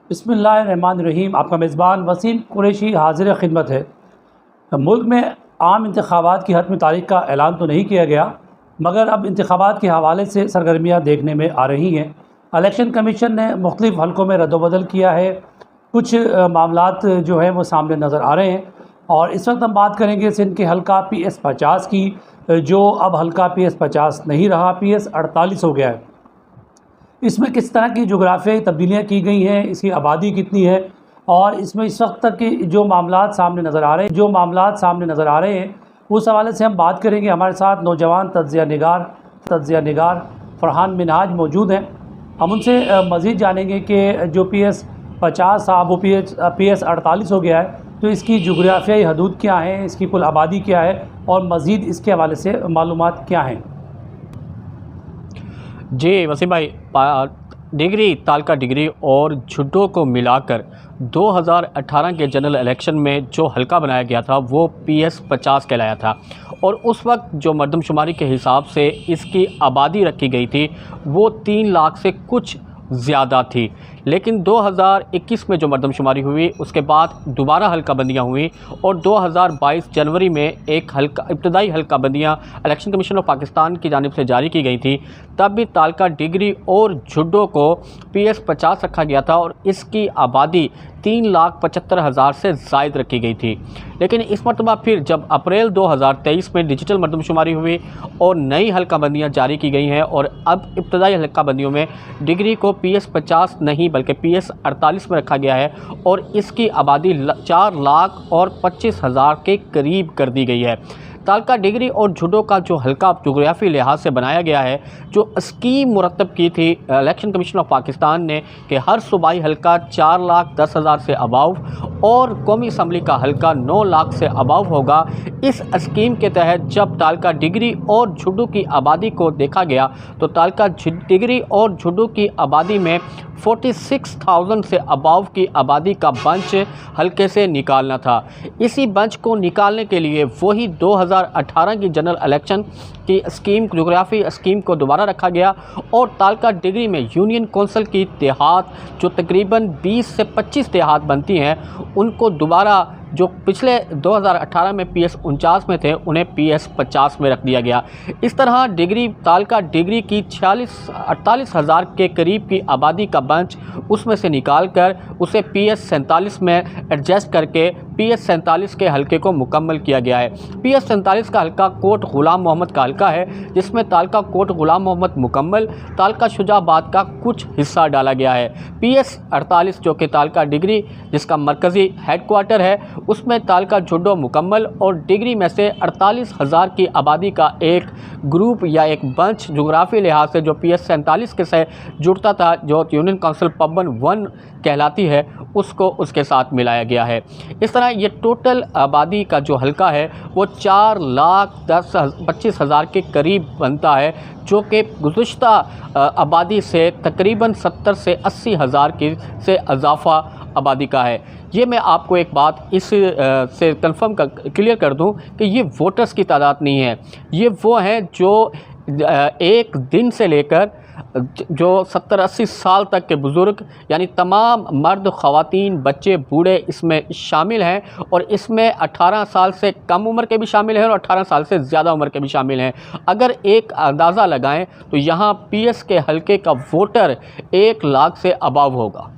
बिस्मिल्लाहिर्रहमानिर्रहीम। आपका मेज़बान वसीम कुरैशी हाज़िर खिदमत है। मुल्क में आम इंतखाबात की हतमी तारीख़ का ऐलान तो नहीं किया गया, मगर अब इंतखाबात के हवाले से सरगर्मियाँ देखने में आ रही हैं। इलेक्शन कमीशन ने मुख्तलिफ़ हलकों में रद्दोबदल किया है। कुछ मामलात जो हैं वो सामने नज़र आ रहे हैं और इस वक्त हम बात करेंगे सिंध के हलका PS50 की, जो अब हलका PS50 नहीं रहा, PS48 हो गया है। इसमें किस तरह की जोग्राफियाई तब्दीलियाँ की गई हैं, इसकी आबादी कितनी है और इसमें इस वक्त तक के जो मामलात सामने नज़र आ रहे हैं उस हवाले से हम बात करेंगे। हमारे साथ नौजवान तज्ज़िया निगार फ़रहान मिनहाज मौजूद हैं। हम उनसे मज़ीद जानेंगे कि जो PS50 था वो PS48 हो गया है, तो इसकी जोग्राफियाई हदूद क्या हैं, इसकी कुल आबादी क्या है और मज़ीद इसके हवाले से मालूमात क्या हैं। जी वसीम भाई, डिग्री तालका डिग्री और झुड्डो को मिलाकर 2018 के जनरल इलेक्शन में जो हलका बनाया गया था वो PS50 कहलाया था और उस वक्त जो मरदमशुमारी के हिसाब से इसकी आबादी रखी गई थी वो 3 लाख से कुछ ज़्यादा थी। लेकिन 2021 में जो मरदमशुमारी हुई उसके बाद दोबारा हल्का बंदियाँ हुई और 2022 जनवरी में एक इब्तदाई हल्का बंदियाँ इलेक्शन कमीशन ऑफ पाकिस्तान की जानिब से जारी की गई थी। तब भी तालका डिग्री और झुड्डो को PS50 रखा गया था और इसकी आबादी 3,75,000 से ज़ायद रखी गई थी। लेकिन इस मरतबा फिर जब अप्रैल 2023 में डिजिटल मरदमशुमारी हुई और नई हल्का बंदियाँ जारी की गई हैं और अब इब्तदाई हल्का बंदियों में डिग्री को PS50 नहीं बल्कि PS48 में रखा गया है और इसकी आबादी 4,25,000 के करीब कर दी गई है। तालका डिग्री और झुड्डो का जो हल्का जोग्राफी लिहाज से बनाया गया है, जो स्कीम मुरतब की थी इलेक्शन कमीशन ऑफ पाकिस्तान ने कि हर सूबाई हल्का 4,10,000 से अबाव और कौमी असम्बली का हल्का 9 लाख से अबाव होगा। इस स्कीम के तहत जब तालका डिग्री और झुड्डो की आबादी को देखा गया तो तालका डिग्री और झुड्डो की आबादी में 46,000 से अबाव की आबादी का बंच हल्के से निकालना था। इसी बंच को निकालने के लिए वही 2018 की जनरल इलेक्शन की स्कीम जोग्राफी स्कीम को दोबारा रखा गया और तालका डिग्री में यूनियन कौंसिल की देहात जो तकरीबन 20 से 25 देहात बनती हैं उनको दोबारा जो पिछले 2018 में PS49 में थे उन्हें PS50 में रख दिया गया। इस तरह तालका डिग्री की 48,000 के करीब की आबादी का बंच उसमें से निकाल कर उसे PS47 में एडजस्ट करके PS47 के हलके को मुकम्मल किया गया है। PS47 का हलका कोट ग़ुलाम मोहम्मद का हलका है जिसमें तालका कोट ग़ुलाम मोहम्मद मुकम्मल, तालका शुजाबाद का कुछ हिस्सा डाला गया है। PS48 जो कि तालका डिग्री जिसका मरकज़ी हेडक्वार्टर है उसमें तालका झुड्डो मुकम्मल और डिग्री में से 48,000 की आबादी का एक ग्रुप या एक बंच जोग्राफी लिहाज से जो PS47 के से जुड़ता था, जो यूनियन काउंसिल पबन 1 कहलाती है, उसको उसके साथ मिलाया गया है। इस तरह ये टोटल आबादी का जो हल्का है वो 4,25,000 के करीब बनता है, जो कि गुज़िश्ता आबादी से तकरीबन 70 से 80,000 की से इजाफ़ा आबादी का है। ये मैं आपको एक बात इस से कंफर्म क्लियर कर दूं कि ये वोटर्स की तादाद नहीं है, ये वो हैं जो एक दिन से लेकर जो 70-80 साल तक के बुज़ुर्ग यानी तमाम मर्द, ख़वातीन, बच्चे, बूढ़े इसमें शामिल हैं और इसमें 18 साल से कम उम्र के भी शामिल हैं और 18 साल से ज़्यादा उम्र के भी शामिल हैं। अगर एक अंदाज़ा लगाएं तो यहाँ PS के हलके का वोटर 1 लाख से अबाव होगा।